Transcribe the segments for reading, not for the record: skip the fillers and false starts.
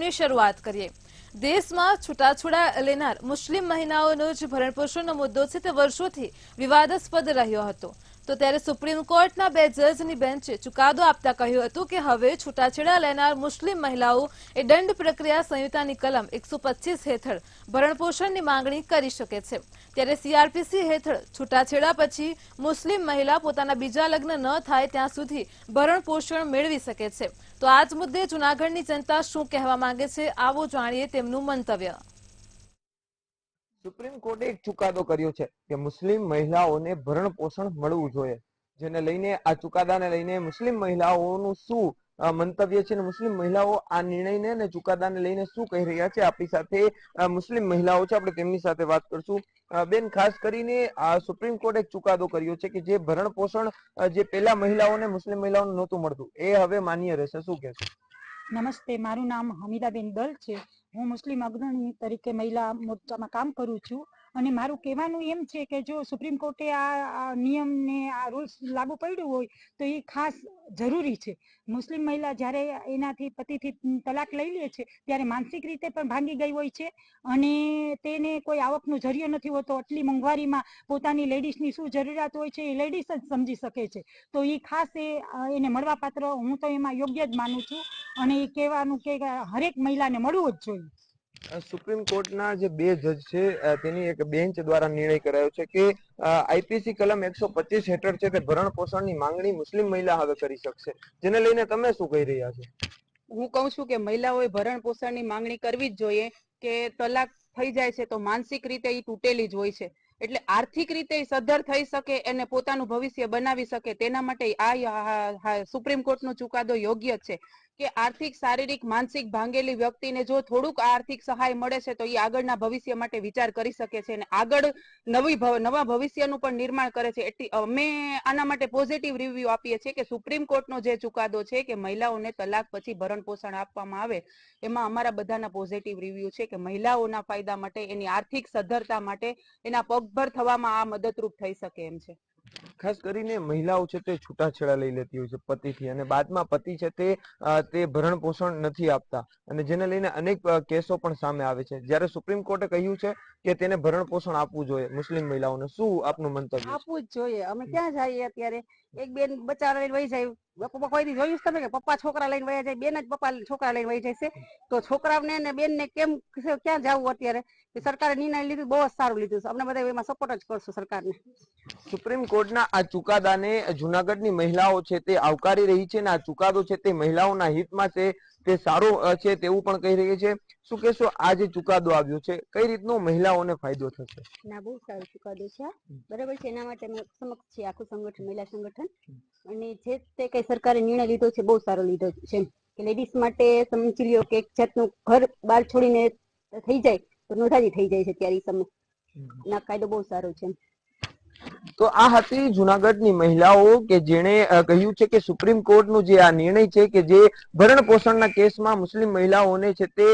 કાર્યક્રમની શરૂઆત કરીએ। દેશમાં છૂટાછેડા લેનાર મુસ્લિમ મહિલાઓનો જ ભરણપોષણનો મુદ્દો છે તે વર્ષોથી વિવાદાસ્પદ રહ્યો હતો। તો ત્યારે સુપ્રીમ કોર્ટના 2 જજની બેન્ચે ચુકાદો આપતા કહ્યું હતું કે હવે છૂટાછેડા લેનાર મુસ્લિમ મહિલાઓ એ દંડ પ્રક્રિયા સંહિતાની કલમ 125 હેઠળ ભરણપોષણની માંગણી કરી શકે છે। ત્યારે સીઆરપીસી હેઠળ છૂટાછેડા પછી મુસ્લિમ મહિલા પોતાના બીજા લગ્ન ન થાય ત્યાં સુધી ભરણપોષણ મેળવી શકે છે। તો આ જ મુદ્દે જૂનાગઢની જનતા શું કહેવા માંગે છે, આવો જાણીએ તેમનું મંતવ્ય। સુપ્રીમ કોર્ટે એક ચુકાદો કર્યો છે કે મુસ્લિમ મહિલાઓને ભરણ પોષણ મળવું જોઈએ, જેને લઈને આ ચુકાદાને લઈને મુસ્લિમ મહિલાઓનું શું મંતવ્ય છે અને મુસ્લિમ મહિલાઓ આ નિર્ણયને અને ચુકાદાને લઈને શું કહી રહ્યા છે। આપણી સાથે મુસ્લિમ મહિલાઓ છે, આપણે તેમની સાથે વાત કરશું। બેન, ખાસ કરીને સુપ્રીમ કોર્ટે એક ચુકાદો કર્યો છે કે જે ભરણ પોષણ જે પહેલા મહિલાઓને મુસ્લિમ મહિલાઓને નહોતું મળતું એ હવે માન્ય રહેશે, શું કહેશો? નમસ્તે, મારું નામ હમીદાબેન દલ છે। હું મુસ્લિમ અગ્રણી તરીકે મહિલા મોરચામાં કામ કરું છું અને મારું કહેવાનું એમ છે કે જો સુપ્રીમ કોર્ટે આ નિયમને આ રૂલ્સ લાગુ પડ્યું હોય તો એ ખાસ જરૂરી છે। મુસ્લિમ મહિલા જ્યારે એનાથી પતિથી તલાક લઈ લે છે ત્યારે માનસિક રીતે પણ ભાંગી ગઈ હોય છે અને તેને કોઈ આવકનો જરિયો નથી હોતો। આટલી મોંઘવારીમાં પોતાની લેડીઝની શું જરૂરિયાત હોય છે એ લેડીઝ જ સમજી શકે છે। તો એ ખાસ એને મળવા પાત્ર હું તો એમાં યોગ્ય જ માનું છું અને એ કહેવાનું કે હરેક મહિલાને મળવું જ જોઈએ। સુપ્રીમ કોર્ટના જે 2 જજ છે તેની એક બેન્ચ દ્વારા નિર્ણય કરાયો છે કે આઈપીસી કલમ 125 હેઠળ છે તે ભરણ પોષણની માંગણી મુસ્લિમ મહિલા હવે કરી શકશે, જેને લઈને તમે શું કહી રહ્યા છો? હું કહું છું કે મહિલાઓએ ભરણ પોષણની માંગણી કરવી જ જોઈએ કે તલાક થઈ જાય છે તો માનસિક રીતે એ તૂટેલી જ હોય છે, એટલે આર્થિક રીતે સદ્ધર થઈ શકે અને પોતાનું ભવિષ્ય બનાવી શકે તેના માટે આ સુપ્રીમ કોર્ટનો ચુકાદો યોગ્ય છે કે આર્થિક, શારીરિક, માનસિક ભાંગેલી વ્યક્તિને જો થોડુંક આર્થિક સહાય મળે છે તો એ આગળના ભવિષ્ય માટે વિચાર કરી શકે છે અને આગળ નવા ભવિષ્યનું પણ નિર્માણ કરે છે। એટલે અમે આના માટે પોઝિટિવ રિવ્યુ આપીએ છીએ કે સુપ્રીમ કોર્ટનો જે ચુકાદો છે કે મહિલાઓને તલાક પછી ભરણ પોષણ આપવામાં આવે એમાં અમારા બધાના પોઝિટિવ રિવ્યુ છે કે મહિલાઓના ફાયદા માટે, એની આર્થિક સદ્ધરતા માટે, એના પગભર થવામાં આ મદદરૂપ થઈ શકે એમ છે। ખાસ કરીને મહિલાઓ છે તે છૂટાછેડા લઈ લેતી હોય છે પતિથી અને બાદમાં પતિ છે તે ભરણ પોષણ નથી આપતા અને જેને લઈને અનેક કેસો પણ સામે આવે છે। જ્યારે સુપ્રીમ કોર્ટે કહ્યું છે કે તેને ભરણ પોષણ આપવું જોઈએ મુસ્લિમ મહિલાઓને, શું આપનું મંતવ્ય છે? આપવું જ જોઈએ। અમે ક્યાં જઈએ અત્યારે, એક બેન બચારા લઈને વહી જાય, પપ્પા કોઈ દી જોયું તમે કે પપ્પા છોકરા લઈને વહી જાય? બેન જ પપ્પા છોકરા લઈને વહી જાય છે। તો છોકરાઓને ને બેન ને કેમ ક્યાં જવું અત્યારે? સરકારે નિર્ણય લીધું બહુ જ સારું લીધું છે, અમને બધા એમાં સપોર્ટ જ કરશું સરકારને। સુપ્રીમ કોર્ટના આ ચુકાદાને જૂનાગઢની મહિલાઓ છે તે આવકારી રહી છે અને આ ચુકાદો છે તે મહિલાઓના હિતમાં છે, તે સારો છે તેવું પણ કહી રહી છે। શું કહેશો, આ જે ચુકાદો આવ્યો છે કઈ રીતનો મહિલાઓને ફાયદો થશે? ના, બહુ સારો ચુકાદો છે બરાબર છે, એના માટે અમે સમક્ષ છીએ આખું સંગઠન, મહિલા સંગઠન, અને જે તે કઈ સરકારે નિર્ણય લીધો છે બહુ સારો લીધો છે કે લેડીઝ માટે સમજી લ્યો કે એક જાતનું ઘર બહાર છોડીને થઈ જાય તો નોંધાજી થઈ જાય છે ત્યારે સમય ના કાયદો બહુ સારો છે। તો આ હતી જૂનાગઢની મહિલાઓ કે જેણે કહ્યું છે કે સુપ્રીમ કોર્ટનું જે આ નિર્ણય છે કે જે ભરણ પોષણના કેસમાં મુસ્લિમ મહિલાઓને છે તે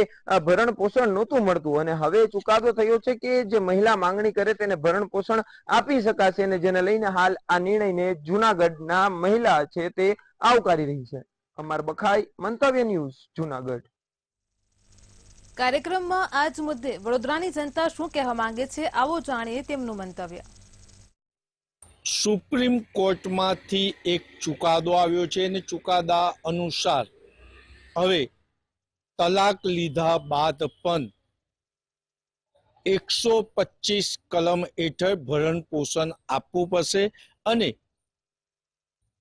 ભરણ પોષણ નહોતું મળતું અને હવે ચુકાદો થયો છે કે જે મહિલા માંગણી કરે તેને ભરણ પોષણ આપી શકાશે અને જેને લઈને હાલ આ નિર્ણયને જૂનાગઢના મહિલા છે તે આવકારી રહી છે। અમાર બખાઈ, મંતવ્ય ન્યૂઝ, જૂનાગઢ। કાર્યક્રમમાં આ જ મુદ્દે વડોદરાની જનતા શું કહેવા માંગે છે, આવો જાણીએ તેમનું મંતવ્ય। સુપ્રીમ કોર્ટમાંથી એક ચુકાદો આવ્યો છે અને ચુકાદા અનુસાર હવે તલાક લીધા બાદ પણ 125 કલમ હેઠળ ભરણ પોષણ આપવું પડશે અને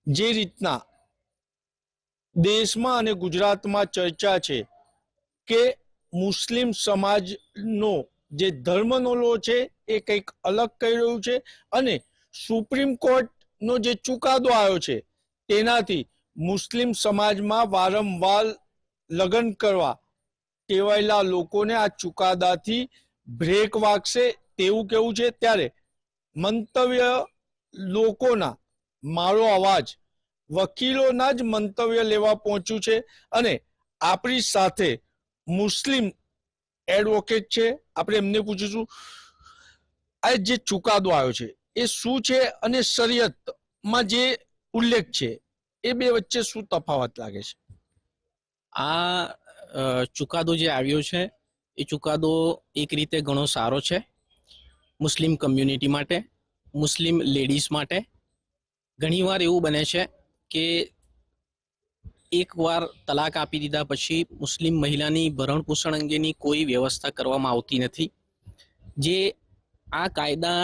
જે રીતના દેશમાં અને ગુજરાતમાં ચર્ચા છે કે મુસ્લિમ સમાજનો જે ધર્મનો લો છે એ કંઈક અલગ કહી રહ્યું છે અને સુપ્રીમ કોર્ટનો જે ચુકાદો આવ્યો છે તેનાથી મુસ્લિમ સમાજમાં વારંવાર લગ્ન કરવા ટેવાયેલા લોકોને આ ચુકાદાથી બ્રેક વાગશે તેવું કેવું છે। ત્યારે મંતવ્ય લોકોના, મારો અવાજ વકીલોના જ મંતવ્ય લેવા પહોંચ્યું છે અને આપણી સાથે મુસ્લિમ એડવોકેટ છે, આપણે એમને પૂછીશું આ જે ચુકાદો આવ્યો છે એ શું છે અને શરિયતમાં જે ઉલ્લેખ છે એ બે વચ્ચે શું તફાવત લાગે છે? આ ચુકાદો જે આવ્યો છે એ ચુકાદો એક રીતે ઘણો સારો છે મુસ્લિમ કમ્યુનિટી માટે, મુસ્લિમ લેડીઝ માટે. ઘણીવાર એવું બને છે કે એકવાર તલાક આપી દીધા પછી મુસ્લિમ મહિલાની ભરણ પોષણ અંગેની કોઈ વ્યવસ્થા કરવામાં આવતી નથી. જે આ કાયદા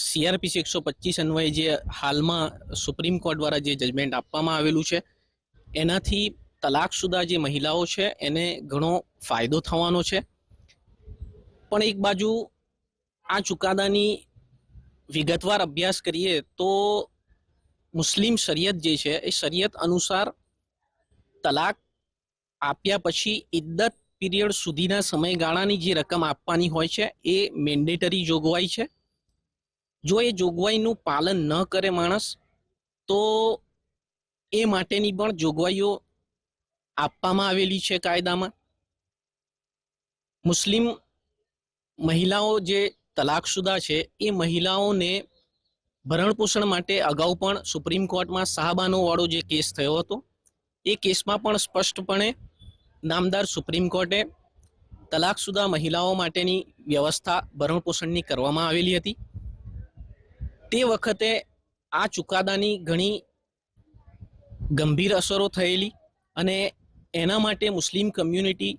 CRPC 125 અન્વયે જે હાલમાં સુપ્રીમ કોર્ટ દ્વારા જે જજમેન્ટ આપવામાં આવેલું છે એનાથી તલાકશુદા જે મહિલાઓ છે એને ઘણો ફાયદો થવાનો છે. પણ એક બાજુ આ ચુકાદાની વિગતવાર અભ્યાસ કરીએ તો મુસ્લિમ શરિયત જે છે એ શરિયત અનુસાર તલાક આપ્યા પછી ઇદ્દત પીરિયડ સુધીના સમયગાળાની જે રકમ આપવાની હોય છે એ મેન્ડેટરી જોગવાઈ છે. જો એ જોગવાઈનું પાલન ન કરે માણસ તો એ માટેની પણ જોગવાઈઓ આપવામાં આવેલી છે કાયદામાં. મુસ્લિમ મહિલાઓ જે તલાકશુદા છે એ મહિલાઓને ભરણપોષણ માટે અગાઉ પણ સુપ્રીમ કોર્ટમાં શાહબાનો વાળો જે કેસ થયો હતો એ કેસમાં પણ સ્પષ્ટપણે નામદાર સુપ્રીમ કોર્ટે તલાકશુદા મહિલાઓ માટેની વ્યવસ્થા ભરણપોષણની કરવામાં આવેલી હતી. તે વખતે આ ચુકાદાની ઘણી ગંભીર અસરો થયેલી અને એના માટે મુસ્લિમ કમ્યુનિટી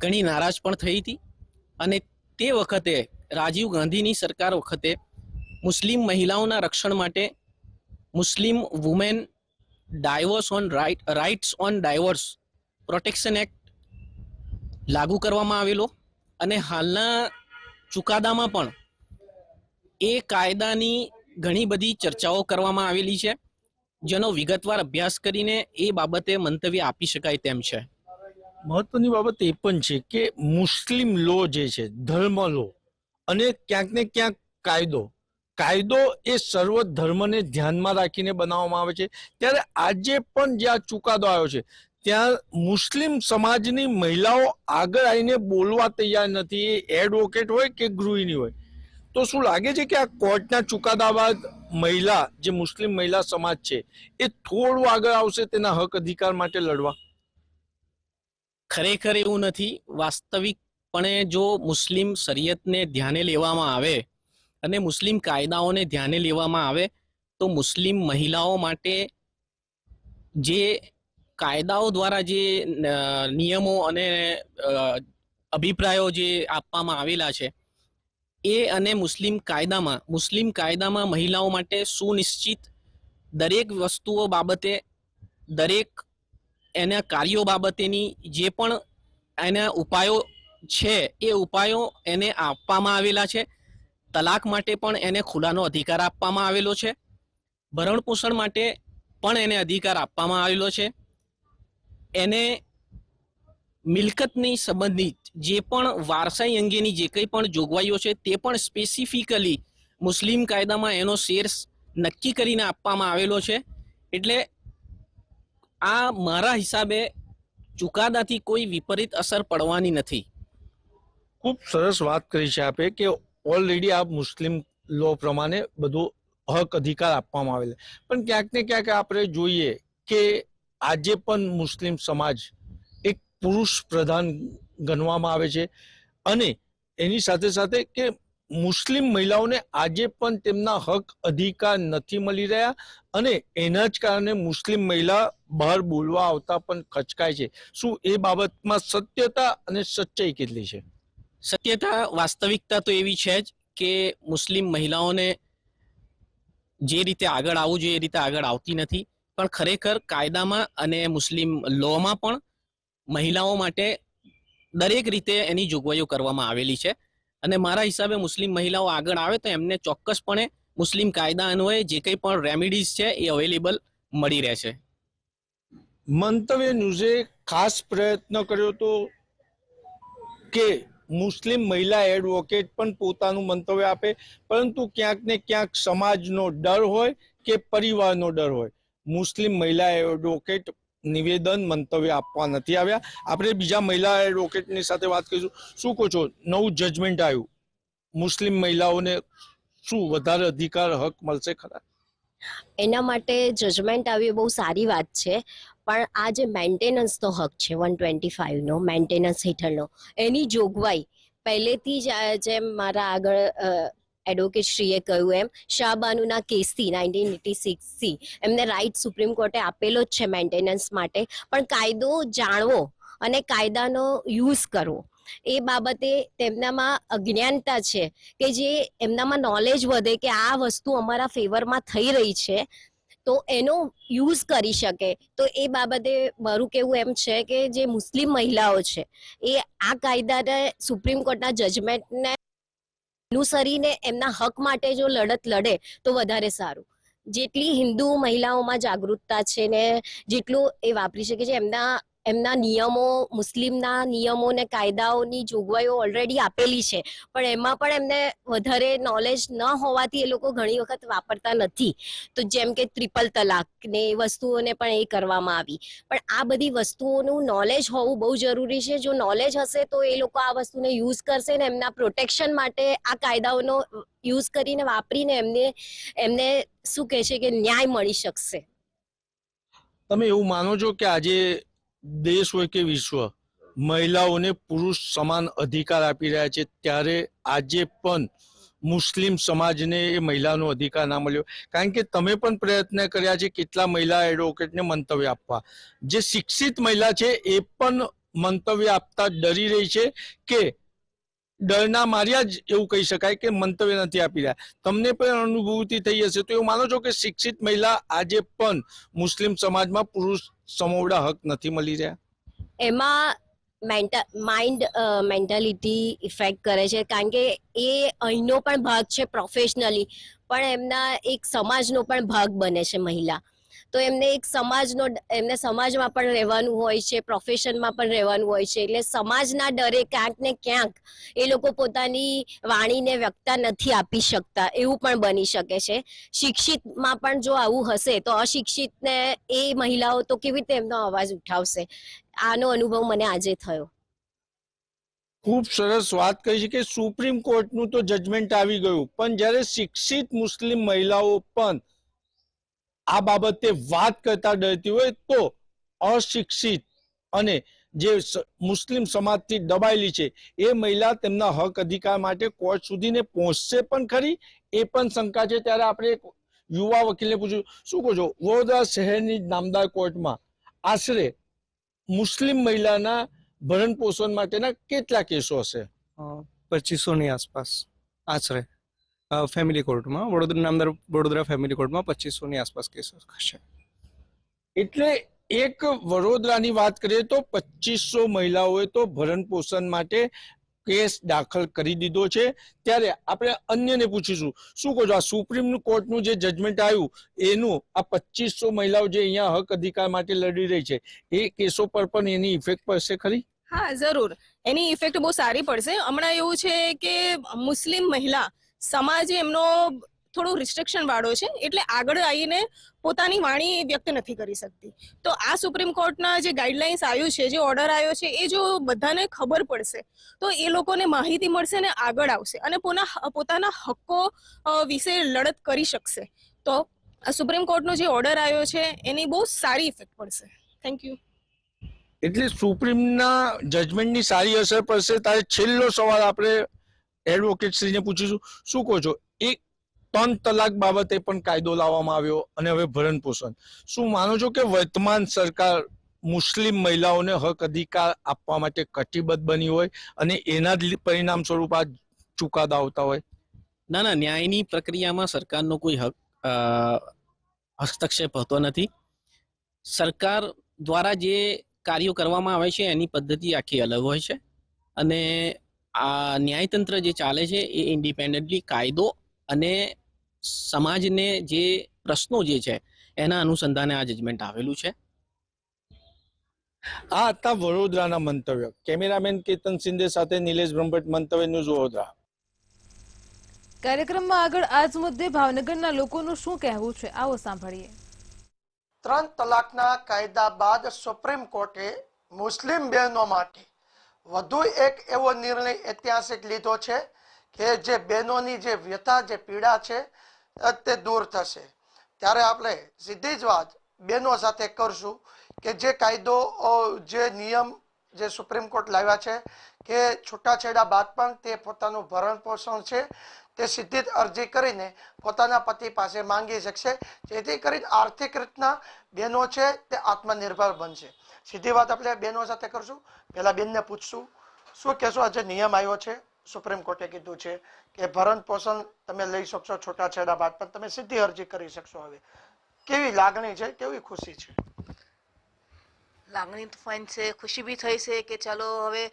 ઘણી નારાજ પણ થઈ હતી. અને તે વખતે રાજીવ ગાંધીની સરકાર વખતે મુસ્લિમ મહિલાઓના રક્ષણ માટે Muslim women rights on divorce protection act લાગુ કરવામાં આવેલો અને હાલના ચુકાદામાં પણ એ કાયદાની ઘણી બધી ચર્ચાઓ કરવામાં આવેલી છે જેનો વિગતવાર અભ્યાસ કરીને એ બાબતે મંતવ્ય આપી શકાય તેમ છે. મહત્વની બાબત એ પણ છે કે મુસ્લિમ લો જે છે, ધર્મ લો અને ક્યાંક ને ક્યાંક કાયદો એ સર્વ ધર્મને ધ્યાનમાં રાખીને બનાવવામાં આવે છે. ત્યારે આજે પણ જ્યાં ચુકાદો આવ્યો છે ત્યાં મુસ્લિમ સમાજની મહિલાઓ આગળ આવીને બોલવા તૈયાર નથી, એ એડવોકેટ હોય કે ગૃહિણી હોય. તો શું લાગે છે કે આ કોર્ટના ચુકાદા બાદ મહિલા જે મુસ્લિમ મહિલા સમાજ છે એ થોડું આગળ આવશે તેના હક અધિકાર માટે લડવા? ખરેખર એવું નથી. વાસ્તવિકપણે જો મુસ્લિમ શરિયતને ધ્યાને લેવામાં આવે અને મુસ્લિમ કાયદાઓને ધ્યાને લેવામાં આવે તો મુસ્લિમ મહિલાઓ માટે જે કાયદાઓ દ્વારા જે નિયમો અને અભિપ્રાયો જે આપવામાં આવેલા છે એ અને મુસ્લિમ કાયદામાં મહિલાઓ માટે સુનિશ્ચિત દરેક વસ્તુઓ બાબતે, દરેક એના કાર્યો બાબતેની જે પણ એના ઉપાયો છે એ ઉપાયો એને આપવામાં આવેલા છે. તલાક માટે પણ એને ખુલ્લાનો અધિકાર આપવામાં આવેલો છે. ભરણપોષણ માટે પણ એને અધિકાર આપવામાં આવેલો છે. એને મિલકતની સંબંધિત જે પણ વારસાઈ અંગેની જે કંઈ પણ જોગવાઈઓ છે તે પણ સ્પેસિફિકલી મુસ્લિમ કાયદામાં એનો શેર નક્કી કરીને આપવામાં આવેલો છે. એટલે આ મારા હિસાબે ચુકાદાથી કોઈ વિપરીત અસર પડવાની નથી. ખૂબ સરસ વાત કરી છે આપે કે ઓલરેડી આ મુસ્લિમ લો પ્રમાણે બધું હક અધિકાર આપવામાં આવેલા, પણ ક્યાંક ને ક્યાંક આપણે જોઈએ કે આજે પણ મુસ્લિમ સમાજ એક પુરુષ પ્રધાન ગણવામાં આવે છે અને એની સાથે સાથે કે મુસ્લિમ મહિલાઓને આજે પણ તેમના હક અધિકાર નથી મળી રહ્યા અને એના જ કારણે મુસ્લિમ મહિલા બહાર બોલવા આવતા પણ ખચકાય છે. શું એ બાબતમાં સત્યતા અને સચ્ચાઈ કેટલી છે? સત્યતા, વાસ્તવિકતા તો એવી છે જ કે મુસ્લિમ મહિલાઓને જે રીતે આગળ આવવું જોઈએ એ રીતે આગળ આવતી નથી. પણ ખરેખર કાયદામાં અને મુસ્લિમ લોમાં પણ મહિલાઓ માટે દરેક રીતે એની જોગવાઈઓ કરવામાં આવેલી છે અને મારા હિસાબે મુસ્લિમ મહિલાઓ આગળ આવે તો એમને ચોક્કસપણે મુસ્લિમ કાયદા અન્વયે જે કંઈ પણ રેમિડીઝ છે એ અવેલેબલ મળી રહેશે. મંતવ્ય ન્યૂઝે ખાસ પ્રયત્ન કર્યો હતો કે મુસ્લિમ મહિલા એડવોકેટ પણ પોતાનું મંતવ્ય આપે, પરંતુ ક્યાંક ને ક્યાંક સમાજનો ડર હોય કે પરિવારનો ડર હોય, મુસ્લિમ મહિલા એડવોકેટ નિવેદન મંતવ્ય આપવા નથી આવ્યા. આપણે બીજા મહિલા એડવોકેટની સાથે વાત કરીશું. શું કહો છો, નવું જજમેન્ટ આવ્યું, મુસ્લિમ મહિલાઓને શું વધારે અધિકાર હક મળશે ખરા? એના માટે જજમેન્ટ આવી બહુ સારી વાત છે, પણ આ જે મેન્ટેનન્સનો હક છે 125નો મેન્ટેનન્સ હેઠળનો, એની જોગવાઈ પહેલેથી જ જેમ મારા આગળ એડવોકેટ શ્રીએ કહ્યું એમ શાહબાનુના કેસથી 1986થી એમને રાઈટ સુપ્રીમ કોર્ટે આપેલો જ છે મેન્ટેનન્સ માટે, પણ કાયદો જાણવો અને કાયદાનો યુઝ કરવો એ બાબતે તેમનામાં અજ્ઞાનતા છે, કે જે એમનામાં નોલેજ વધે કે આ વસ્તુ અમારા ફેવરમાં થઈ રહી છે તો એનો યુઝ કરી શકે. તો એ બાબતે મારું કહેવું એમ છે કે જે મુસ્લિમ મહિલાઓ છે એ આ કાયદાને સુપ્રીમ કોર્ટના જજમેન્ટને અનુસરીને એમના હક માટે જો લડત લડે તો વધારે સારું. જેટલી હિન્દુ મહિલાઓમાં જાગૃતતા છે ને જેટલું એ વાપરી શકે છે, એમના નિયમો, મુસ્લિમના નિયમો ને કાયદાઓની જોગવાઈઓ ઓલરેડી આપેલી છે, પણ એમાં પણ એમને વધારે નોલેજ ન હોવાથી એ લોકો ઘણી વખત વાપરતા નથી. તો જેમ કે ટ્રિપલ તલાક ને એ વસ્તુઓને પણ એ કરવામાં આવી, પણ આ બધી વસ્તુઓનું નોલેજ હોવું બહુ જરૂરી છે. જો નોલેજ હશે તો એ લોકો આ વસ્તુને યુઝ કરશે ને એમના પ્રોટેક્શન માટે આ કાયદાઓનો યુઝ કરીને વાપરીને એમને શું કહે છે કે ન્યાય મળી શકશે. તમે એવું માનો છો કે આજે દેશ હોય કે વિશ્વ મહિલાઓને પુરુષ સમાન અધિકાર આપી રહ્યા છે, ત્યારે આજે પણ મુસ્લિમ સમાજને એ મહિલાનો અધિકાર ના મળ્યો? કારણ કે તમે પણ પ્રયત્ન કર્યા છે કેટલા મહિલા એડવોકેટને મંતવ્ય આપવા. જે શિક્ષિત મહિલા છે એ પણ મંતવ્ય આપતા ડરી રહી છે કે ડરના માર્યા જ એવું કહી શકાય કે મંતવ્ય નથી આપી રહ્યા. તમને પણ અનુભૂતિ થઈ હશે, તો એવું માનો છો કે શિક્ષિત મહિલા આજે પણ મુસ્લિમ સમાજમાં પુરુષ સમોવડા હક નથી મળી રહ્યા? એમાં માઇન્ડ મેન્ટાલિટી ઇફેક્ટ કરે છે, કારણ કે એ અહીંનો પણ ભાગ છે પ્રોફેશનલી, પણ એમના એક સમાજનો પણ ભાગ બને છે મહિલા. તો એમને એક એમને સમાજમાં પણ રહેવાનું હોય છે, પ્રોફેશનમાં પણ રહેવાનું હોય છે, એટલે સમાજના ડરે ક્યાંક ને ક્યાંક એ લોકો પોતાની વાણીને વ્યક્તતા નથી આપી શકતા, એવું પણ બની શકે છે. શિક્ષિતમાં પણ જો આવું હશે તો અશિક્ષિતને એ મહિલાઓ તો કેવી રીતે એમનો અવાજ ઉઠાવશે? આનો અનુભવ મને આજે થયો. ખૂબ સરસ વાત કહી છે કે સુપ્રીમ કોર્ટનું તો જજમેન્ટ આવી ગયું, પણ જ્યારે શિક્ષિત મુસ્લિમ મહિલાઓ પણ આ બાબતે વાત કરતા ડરતી હોય તો અશિક્ષિત અને જે મુસ્લિમ સમાજથી દબાયેલી છે એ મહિલા તેમના હક અધિકાર માટે કોર્ટ સુધીને પહોંચશે પણ ખરી, એ પણ શંકા છે. ત્યારે આપણે એક યુવા વકીલને પૂછ્યું, શું કહો છો, વડોદરા શહેરની નામદાર કોર્ટમાં આશરે મુસ્લિમ મહિલાના ભરણ પોષણ માટેના કેટલા કેસો હશે? 2500ની આસપાસ આશરે ફેમિલી કોર્ટમાં, વડોદરા ફેમિલી કોર્ટમાં 2500ની આસપાસ કેસો છે. એટલે એક વડોદરાની વાત કરીએ તો 2500 મહિલાઓએ તો ભરણ પોષણ માટે કેસ દાખલ કરી દીધો છે. ત્યારે આપણે અન્યને પૂછીશું, શું કહો છો, આ સુપ્રીમ કોર્ટનું જે જજમેન્ટ આવ્યું એનું આ 2500 મહિલાઓ જે અહીંયા હક અધિકાર માટે લડી રહી છે એ કેસો પર પણ એની ઇફેક્ટ પડશે ખરી? હા, જરૂર એની ઇફેક્ટ બહુ સારી પડશે. હમણાં એવું છે કે મુસ્લિમ મહિલા સમાજે એમનો થોડું રિસ્ટ્રિક્શન વાળો છે, એટલે આગળ આવીને પોતાની વાણી વ્યક્ત નથી કરી શકતી. તો આ સુપ્રીમ કોર્ટના જે ગાઈડલાઇન્સ આવ્યું છે, જે ઓર્ડર આવ્યો છે, એ જો બધાને ખબર પડશે તો એ લોકોને માહિતી મળશે ને આગળ આવશે અને પોતાના હક્કો વિશે લડત કરી શકશે. તો આ સુપ્રીમ કોર્ટનો જે ઓર્ડર આવ્યો છે એની બહુ સારી ઇફેક્ટ પડશે. Thank you. એટલે સુપ્રીમના જજમેન્ટની સારી અસર પડશે. તારે છેલ્લો સવાલ આપણે એડવોકેટ શ્રીને પૂછીશું, શું કહો છો, એક 3 તલાક બાબતે પણ કાયદો લાવવામાં આવ્યો અને હવે ભરણ પોષણ, શું માનો છો કે વર્તમાન સરકાર મુસ્લિમ મહિલાઓને હક અધિકાર આપવા માટે કટિબદ્ધ બની હોય અને એના જ પરિણામ સ્વરૂપ આ ચુકાદા આવતા હોય? ના, ન્યાયની પ્રક્રિયામાં સરકારનો કોઈ હસ્તક્ષેપ હોતો નથી. સરકાર દ્વારા જે કાર્યો કરવામાં આવે છે એની પદ્ધતિ આખી અલગ હોય છે, અને આ ન્યાયતંત્ર જે ચાલે છે એ ઇન્ડિપેન્ડન્ટલી કાયદો અને સમાજને જે પ્રશ્નો જે છે એના અનુસંધાને આ જજમેન્ટ આવેલું છે. આ હતા વડોદરાના મંતવ્ય. કેમેરામેન કેતન સિંધે સાથે નિલેશ બ્રહ્મભટ્ટ, મંતવ્ય ન્યૂઝ, વડોદરા. કાર્યક્રમમાં આગળ આ જ મુદ્દે ભાવનગરના લોકોનું શું કહેવું છે, આવો સાંભળીએ. 3 તલાકના કાયદા બાદ સુપ્રીમ કોર્ટે મુસ્લિમ બહેનો માટે વધુ એક એવો નિર્ણય ઐતિહાસિક લીધો છે કે જે બહેનોની જે વ્યથા, જે પીડા છે તે દૂર થશે. ત્યારે આપણે સીધી જ વાત બહેનો સાથે કરશું કે જે કાયદો જે નિયમ જે સુપ્રીમ કોર્ટ લાવ્યા છે કે છૂટાછેડા બાદ પણ તે પોતાનું ભરણ પોષણ છે તે સીધી જ અરજી કરીને પોતાના પતિ પાસે માંગી શકશે, જેથી કરીને આર્થિક રીતના બહેનો છે તે આત્મનિર્ભર બનશે. સીધી વાત આપણે બહેનો સાથે કરશું. પહેલા બેનને પૂછશું, શું કહેશો? આજે નિયમ આવ્યો છે, સુપ્રીમ કોર્ટે કીધું છે કે ભરણ પોષણ તમે લઈ શકશો છૂટાછેડા બાદ પણ તમે સીધી અરજી કરી શકશો. હવે કેવી લાગણી છે, કેવી ખુશી છે? લાગણી તો ફાઇન છે, ખુશી બી થઈ છે કે ચાલો હવે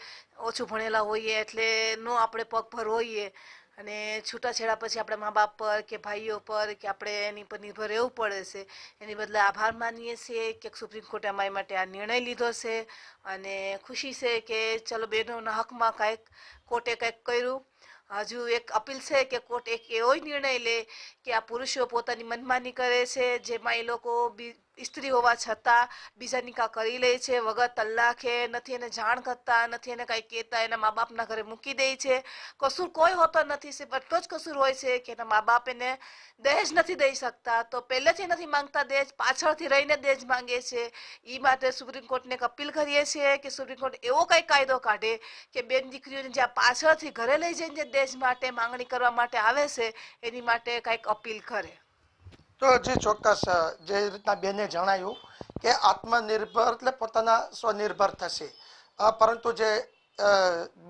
ઓછું ભણેલા હોઈએ એટલે નો આપણે પગભર હોઈએ અને છૂટાછેડા પછી આપણે મા બાપ પર કે ભાઈઓ પર કે આપણે એની પર નિર્ભર રહેવું પડે છે. એની બદલે આભાર માનીએ છીએ કે સુપ્રીમ કોર્ટે અમારી માટે આ નિર્ણય લીધો છે અને ખુશી છે કે ચલો બહેનોના હકમાં કાંઈક કોર્ટે કંઈક કર્યું. હજુ એક અપીલ છે કે કોર્ટ એક એવો નિર્ણય લે કે આ પુરુષો પોતાની મનમાની કરે છે, જેમાં એ લોકો સ્ત્રી હોવા છતાં બીજા નિકાહ કરી લે છે વગર તલાકે, નથી એને જાણ કરતા, નથી એને કાંઈ કહેતા, એના મા બાપના ઘરે મૂકી દે છે. કસૂર કોઈ હોતો નથી, એટલો જ કસૂર હોય છે કે એના મા બાપ એને દહેજ નથી દઈ શકતા, તો પહેલેથી નથી માંગતા દહેજ, પાછળથી રહીને દહેજ માંગે છે. એ માટે સુપ્રીમ કોર્ટને એક અપીલ કરીએ છીએ કે સુપ્રીમ કોર્ટ એવો કંઈ કાયદો કાઢે કે બેન દીકરીઓને જ્યાં પાછળથી ઘરે લઈ જઈને દહેજ માટે માંગણી કરવા માટે આવે છે એની માટે કંઈક અપીલ કરે. તો જે ચોક્કસ જે રીતના બેને જણાવ્યું કે આત્મનિર્ભર એટલે પોતાના સ્વનિર્ભર થશે, પરંતુ જે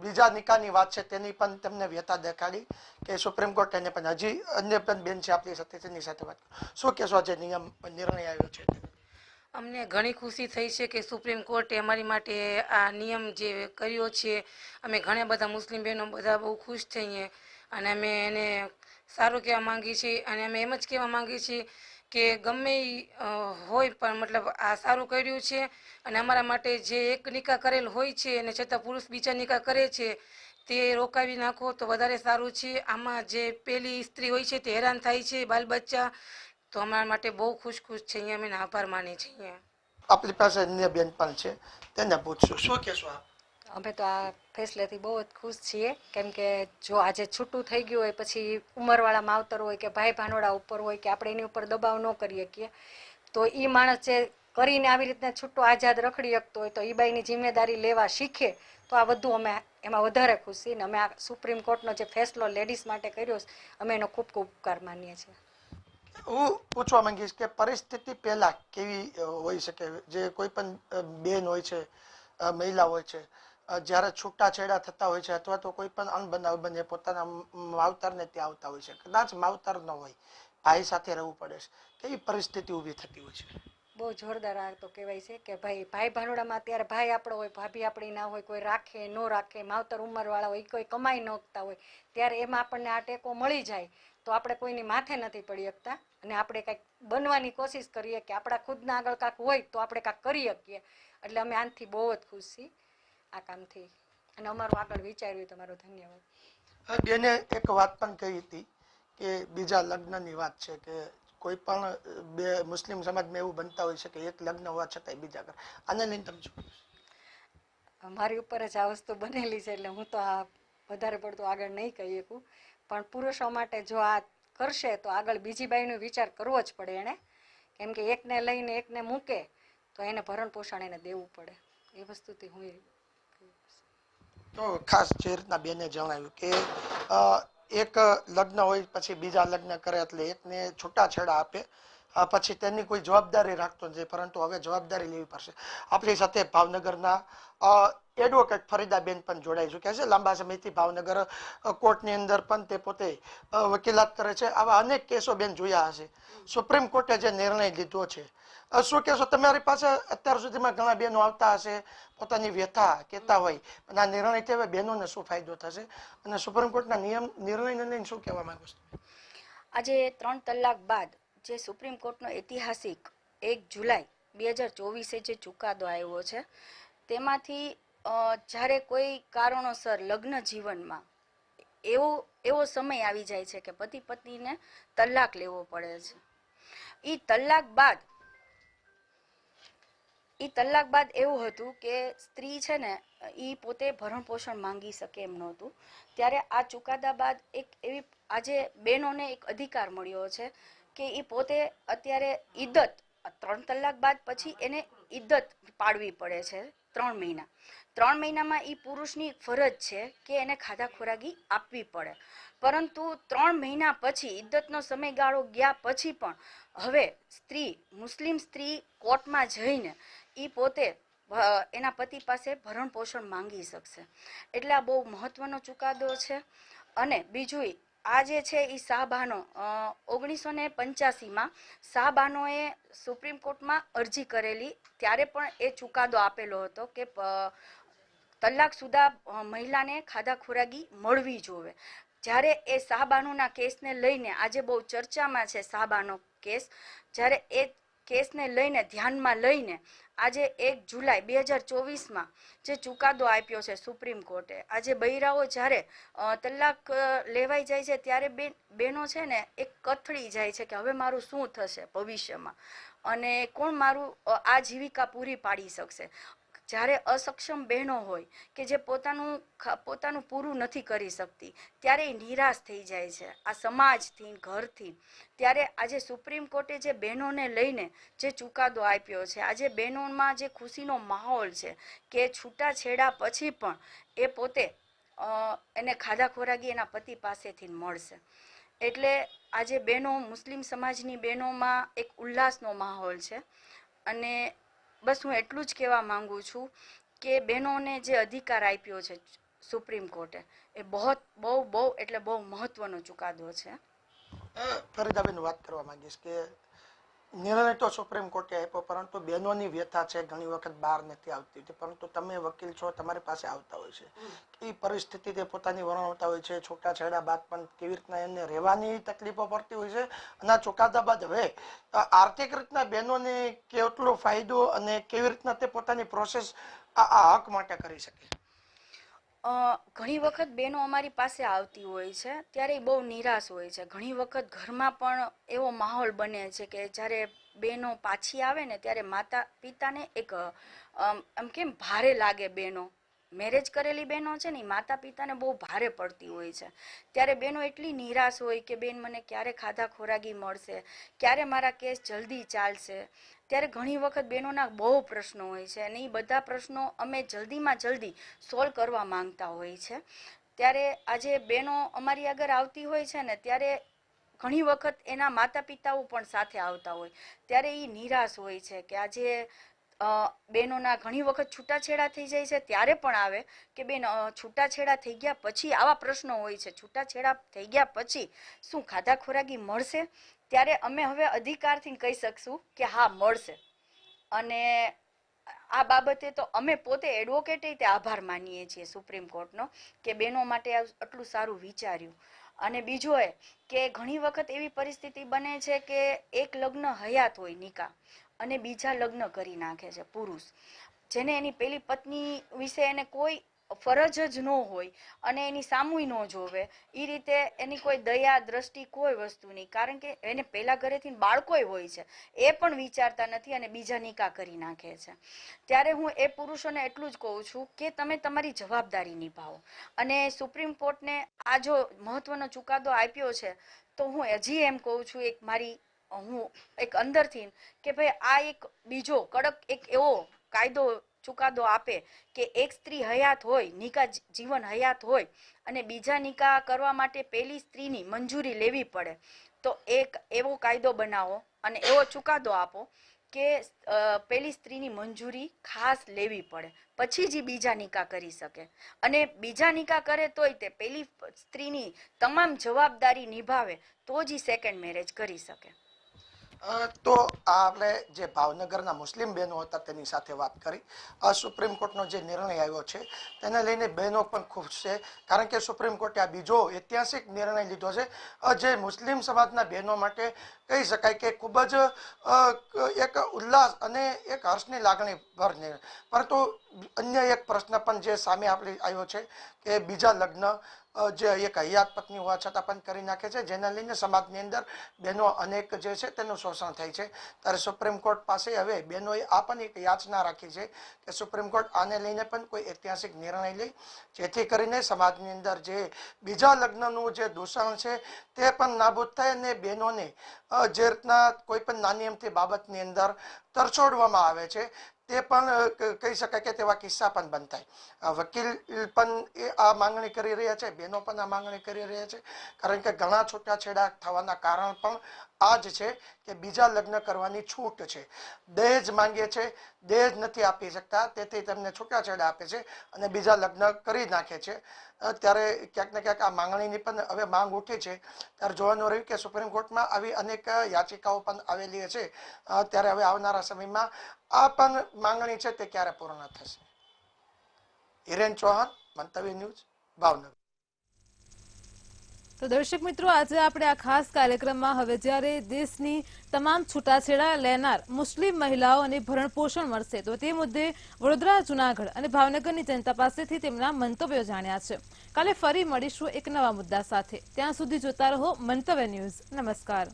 બીજા નિકાહની વાત છે તેની પણ તેમને વ્યથા દેખાડી કે સુપ્રીમ કોર્ટ એને પણ હજી અન્ય પણ બેન છે આપણી સાથે, તેની સાથે વાત શું કહેશો? જે નિર્ણય આવ્યો છે અમને ઘણી ખુશી થઈ છે કે સુપ્રીમ કોર્ટે અમારી માટે આ નિયમ જે કર્યો છે. અમે ઘણા બધા મુસ્લિમ બહેનો બધા બહુ ખુશ થઈએ અને અમે એને સારું કહેવા માંગીએ છીએ અને અમે એમ જ કહેવા માંગીએ છીએ કે ગમે એ હોય પણ મતલબ આ સારું કર્યું છે અને અમારા માટે જે એક નિકાહ કરેલ હોય છે અને છતાં પુરુષ બીજા નિકાહ કરે છે તે રોકાવી નાખો તો વધારે સારું છે. આમાં જે પેલી સ્ત્રી હોય છે તે હેરાન થાય છે, બાલ બચ્ચા, તો અમારા માટે બહુ ખુશ છે. અહીંયા અમે આભાર માનીએ છીએ. આપણી પાસે અન્ય બેન પણ છે, તેને પૂછશું, શું કહેશો આપ? અમે તો આ ફેસલેથી બહુ જ ખુશ છીએ, કેમ કે જો આજે છૂટું થઈ ગયું હોય પછી ઉંમરવાળા માવતર હોય કે ભાઈ ભાનોડા ઉપર હોય કે આપણે એની ઉપર દબાવ ન કરી શકીએ, તો એ માણસ જે કરીને આવી રીતના છૂટો આઝાદ રખડી શકતો હોય તો એ બાઈની જિમ્મેદારી લેવા શીખે તો આ બધું અમે એમાં વધારે ખુશ છીએ. ને અમે આ સુપ્રીમ કોર્ટનો જે ફેસલો લેડીઝ માટે કર્યો અમે એનો ખૂબ ખૂબ ઉપકાર માનીએ છીએ. હું પૂછવા માંગીશ કે પરિસ્થિતિ પહેલા કેવી હોઈ શકે? જે કોઈ પણ બેન હોય છે, મહિલા હોય છે, જ્યારે છૂટાછેડા થતા હોય છે અથવા તો કોઈ પણ અનબનાવ બને, પોતાના માવતરને ત્યાં આવતા હોય છે, કદાચ માવતર ન હોય, ભાઈ સાથે રહેવું પડે છે, કેવી પરિસ્થિતિ ઊભી થતી હોય છે? બહુ જોરદાર આ તો કહેવાય છે કે ભાઈ ભાનોડામાં અત્યારે ભાઈ આપણો હોય, ભાભી આપણી ના હોય, કોઈ રાખે ન રાખે, માવતર ઉંમરવાળા હોય, કોઈ કમાઈ નોખતા હોય, ત્યારે એમાં આપણને આ ટેકો મળી જાય તો આપણે કોઈની માથે નથી પડી શકતા અને આપણે કંઈક બનવાની કોશિશ કરીએ કે આપણા ખુદના આગળ કાંક હોય તો આપણે કાંક કરી શકીએ. એટલે અમે આનાથી બહુ જ ખુશ છીએ આ કામથી અને અમારું આગળ વિચાર્યું તમારો ધન્યવાદ. બેને એક વાત પણ કહી હતી કે બીજા લગ્નની વાત છે કે કોઈ પણ બે મુસ્લિમ સમાજમાં એવું બનતા હોય છે કે એક લગ્ન હોવા છતાંય બીજા કરે, આને લઈને તમે શું? મારી ઉપર જ આ વસ્તુ બનેલી છે એટલે હું તો આ વધારે પડતું આગળ નહીં કહી શકું, પણ પુરુષો માટે જો આ કરશે તો આગળ બીજી બાઈનો વિચાર કરવો જ પડે એને, કેમ કે એકને લઈને એકને મૂકે તો એને ભરણ પોષણ એને દેવું પડે. એ વસ્તુથી હું તો ખાસ જે રીતના બેને જણાવ્યું કે એક લગ્ન હોય પછી બીજા લગ્ન કરે એટલે એકને છૂટાછેડા આપે, પછી તેની કોઈ જવાબદારી રાખતો નથી, પરંતુ હવે જવાબદારી લેવી પડશે. આપણી સાથે ભાવનગરના એડવોકેટ ફરીદાબેન પણ જોડાઈ ચૂક્યા છે. લાંબા સમયથી ભાવનગર કોર્ટની અંદર પણ તે પોતે વકીલાત કરે છે. આવા અનેક કેસો બેન જોયા હશે. સુપ્રીમ કોર્ટે જે નિર્ણય લીધો છે, શું કહેશો? તમારી પાસે અત્યાર સુધીમાં ઘણા બહેનો આવતા હશે, પોતાની વ્યથા કહેતા હોય, અને આ નિર્ણયથી હવે બહેનોને શું ફાયદો થશે અને સુપ્રીમ કોર્ટના નિર્ણયને લઈને શું કહેવા માંગો છો? આજે 3 તલાક બાદ જે સુપ્રીમ કોર્ટનો ઐતિહાસિક 1 જુલાઈ 2024 જે ચુકાદો આવ્યો છે, તેમાંથી જ્યારે કોઈ કારણોસર લગ્ન જીવનમાં એવો સમય આવી જાય છે કે પતિ પત્નીને તલાક લેવો પડે છે, એ તલાક બાદ એવું હતું કે સ્ત્રી છે ને એ પોતે ભરણ પોષણ માંગી શકે એમ નહોતું. ત્યારે આ ચુકાદા બાદ એક એવી આજે બહેનોને એક અધિકાર મળ્યો છે કે એ પોતે અત્યારે ઇદ્દત 3 તલાક બાદ પછી એને ઇદ્દત પાડવી પડે છે 3 મહિના. 3 મહિનામાં એ પુરુષની ફરજ છે કે એને ખાધા ખોરાકી આપવી પડે. પરંતુ 3 મહિના પછી ઇદ્દતનો સમયગાળો ગયા પછી પણ હવે મુસ્લિમ સ્ત્રી કોર્ટમાં જઈને એ પોતે એના પતિ પાસે ભરણ પોષણ માંગી શકશે. એટલે આ બહુ મહત્વનો ચુકાદો છે. અને બીજું આ જે છે એ શાહબાનો 1985માં શાહબાનોએ સુપ્રીમ કોર્ટમાં અરજી કરેલી, ત્યારે પણ એ ચુકાદો આપેલો હતો કે તલાકશુદા મહિલાને ખાધા ખોરાકી મળવી જોવે. જ્યારે એ શાહબાનુના કેસને લઈને આજે બહુ ચર્ચામાં છે શાહબાનો કેસ, જ્યારે એ કેસને લઈને ધ્યાનમાં લઈને આજે 1 જુલાઈ 2024માં જે ચુકાદો આપ્યો છે સુપ્રીમ કોર્ટે, આજે બૈરાઓ જ્યારે તલાક લેવાઈ જાય છે ત્યારે બહેનો છે ને એક કથળી જાય છે કે હવે મારું શું થશે ભવિષ્યમાં અને કોણ મારું આ જીવિકા પૂરી પાડી શકશે. જ્યારે અસક્ષમ બહેનો હોય કે જે પોતાનું પૂરું નથી કરી શકતી ત્યારે એ નિરાશ થઈ જાય છે આ સમાજથી, ઘરથી. ત્યારે આજે સુપ્રીમ કોર્ટે જે બહેનોને લઈને જે ચુકાદો આપ્યો છે, આજે બહેનોમાં જે ખુશીનો માહોલ છે કે છૂટાછેડા પછી પણ એ પોતે એને ખાધા ખોરાકી એના પતિ પાસેથી મળશે. એટલે આજે બહેનો, મુસ્લિમ સમાજની બહેનોમાં એક ઉલ્લાસનો માહોલ છે. અને બસ હું એટલું જ કહેવા માંગુ છું કે બહેનોને જે અધિકાર આપ્યો છે સુપ્રીમ કોર્ટે એ બહુ એટલે બહુ મહત્વનો ચુકાદો છે. ફરીદાબેન વાત કરવા માંગીશ કે નિર્ણય તો સુપ્રીમ કોર્ટે આપ્યો, પરંતુ બહેનોની વ્યથા છે ઘણી વખત બહાર નથી આવતી હતી. પરંતુ તમે વકીલ છો, તમારી પાસે આવતા હોય છે, એ પરિસ્થિતિ તે પોતાની વર્ણવતા હોય છે. છૂટાછેડા બાદ પણ કેવી રીતના એને રહેવાની તકલીફો પડતી હોય છે. અને આ ચુકાદા બાદ હવે આર્થિક રીતના બહેનોને કેટલો ફાયદો અને કેવી રીતના તે પોતાની પ્રોસેસ આ હક માટે કરી શકે? ઘણી વખત બહેનો અમારી પાસે આવતી હોય છે ત્યારે બહુ નિરાશ હોય છે. ઘણી વખત ઘરમાં પણ એવો માહોલ બને છે કે જ્યારે બહેનો પાછી આવે ને ત્યારે માતા પિતાને એક આમ કેમ ભારે લાગે. બહેનો મેરેજ કરેલી બહેનો છે ને માતા પિતાને બહુ ભારે પડતી હોય છે. ત્યારે બહેનો એટલી નિરાશ હોય કે બેન મને ક્યારે ખાધા ખોરાકી મળશે, ક્યારે મારા કેસ જલ્દી ચાલશે. ત્યારે ઘણી વખત બહેનોના બહુ પ્રશ્નો હોય છે અને એ બધા પ્રશ્નો અમે જલ્દીમાં જલ્દી સોલ્વ કરવા માંગતા હોય છે. ત્યારે આજે બહેનો અમારી આગળ આવતી હોય છે ને ત્યારે ઘણી વખત એના માતા પિતાઓ પણ સાથે આવતા હોય ત્યારે એ નિરાશ હોય છે કે આજે બહેનોના ઘણી વખત છૂટાછેડા થઈ જાય છે ત્યારે પણ આવે કે બેન છૂટાછેડા થઈ ગયા પછી આવા પ્રશ્નો હોય છે. છૂટાછેડા થઈ ગયા પછી શું ખાધા ખોરાકી મળશે? ત્યારે અમે હવે અધિકારથી કહી શકશું કે હા મળશે. અને આ બાબતે તો અમે પોતે એડવોકેટ રીતે આભાર માનીએ છીએ સુપ્રીમ કોર્ટનો કે બહેનો માટે આટલું સારું વિચાર્યું. અને બીજું એ કે ઘણી વખત એવી પરિસ્થિતિ બને છે કે એક લગ્ન હયાત હોય નિકાહ અને બીજા લગ્ન કરી નાખે છે પુરુષ, જેને એની પેલી પત્ની વિશે એને કોઈ ફરજ જ ન હોય અને એની સામુય ન જોવે એ રીતે એની કોઈ દયા દ્રષ્ટિ કોઈ વસ્તુની, કારણ કે એને પહેલા ઘરેથી બાળકોય હોય છે એ પણ વિચારતા નથી અને બીજા નિકાહ કરી નાખે છે. ત્યારે હું એ પુરુષોને એટલું જ કહું છું કે તમે તમારી જવાબદારી નિભાવો. અને સુપ્રીમ કોર્ટને આ જો મહત્વનો ચુકાદો આપ્યો છે તો હું હજી એમ કહું છું હું એક અંદરથી કે ભાઈ આ એક બીજો કડક એક એવો કાયદો ચુકાદો આપે કે એક સ્ત્રી હયાત હોય, નિકાહ જીવન હયાત હોય અને બીજા નિકાહ કરવા માટે પેલી સ્ત્રીની મંજૂરી લેવી પડે, તો એક એવો કાયદો બનાવો અને એવો ચુકાદો આપો કે પેલી સ્ત્રીની મંજૂરી ખાસ લેવી પડે પછી જ બીજા નિકાહ કરી શકે. અને બીજા નિકાહ કરે તોય તે પેલી સ્ત્રીની તમામ જવાબદારી નિભાવે તો જ સેકન્ડ મેરેજ કરી શકે. તો આપણે જે ભાવનગરના મુસ્લિમ બહેનો હતા તેની સાથે વાત કરી. સુપ્રીમ કોર્ટનો જે નિર્ણય આવ્યો છે તેને લઈને બહેનો પણ ખુશ છે, કારણ કે સુપ્રીમ કોર્ટે આ બીજો ઐતિહાસિક નિર્ણય લીધો છે જે મુસ્લિમ સમાજના બહેનો માટે કહી શકાય કે ખૂબ જ એક ઉલ્લાસ અને એક હર્ષની લાગણી ભર નિર્ણય. પરંતુ અન્ય એક પ્રશ્ન પણ જે સામે આપણે આવ્યો છે કે બીજા લગ્ન જે એક હયાત પત્ની હોવા છતાં પણ કરી નાખે છે, જેના લઈને સમાજની અંદર બહેનો અનેક જે છે તેનું શોષણ થાય છે. ત્યારે સુપ્રીમ કોર્ટ પાસે હવે બહેનોએ આ પણ એક યાચના રાખી છે કે સુપ્રીમ કોર્ટ આને લઈને પણ કોઈ ઐતિહાસિક નિર્ણય લે, જેથી કરીને સમાજની અંદર જે બીજા લગ્નનું જે દૂષણ છે તે પણ નાબૂદ થાય અને બહેનોને જે રીતના કોઈ પણ નાની અમથી બાબતની અંદર તરછોડવામાં આવે છે તે પણ કહી શકાય કે તેવા કિસ્સા પણ બનતા. વકીલ પણ એ આ માંગણી કરી રહ્યા છે, બહેનો પણ આ માંગણી કરી રહ્યા છે, કારણ કે ઘણા છૂટાછેડા થવાના કારણ પણ આ જ છે કે બીજા લગ્ન કરવાની છૂટ છે. દહેજ માંગે છે, દહેજ નથી આપી શકતા, તેથી તેમને છૂટાછેડા આપે છે અને બીજા લગ્ન કરી નાખે છે. ત્યારે ક્યાંક ને ક્યાંક આ માંગણીની પણ હવે માંગ ઉઠી છે. ત્યારે જોવાનું રહ્યું કે સુપ્રીમ કોર્ટમાં આવી અનેક યાચિકાઓ પણ આવેલી છે. ત્યારે હવે આવનારા સમયમાં આ પણ માંગણી છે તે ક્યારે પૂર્ણ થશે. હિરેન ચૌહાણ, મંતવ્ય ન્યૂઝ, ભાવનગર. તો દર્શક મિત્રો, આજે આપણે આ ખાસ કાર્યક્રમમાં હવે જ્યારે દેશની તમામ છૂટાછેડા લેનાર મુસ્લિમ મહિલાઓને ભરણપોષણ મળશે તો તે મુદ્દે વડોદરા, જૂનાગઢ અને ભાવનગરની જનતા પાસેથી તેમના મંતવ્યો જાણ્યા છે. કાલે ફરી મળીશું એક નવા મુદ્દા સાથે. ત્યાં સુધી જોતા રહો મંતવ્ય ન્યૂઝ. નમસ્કાર.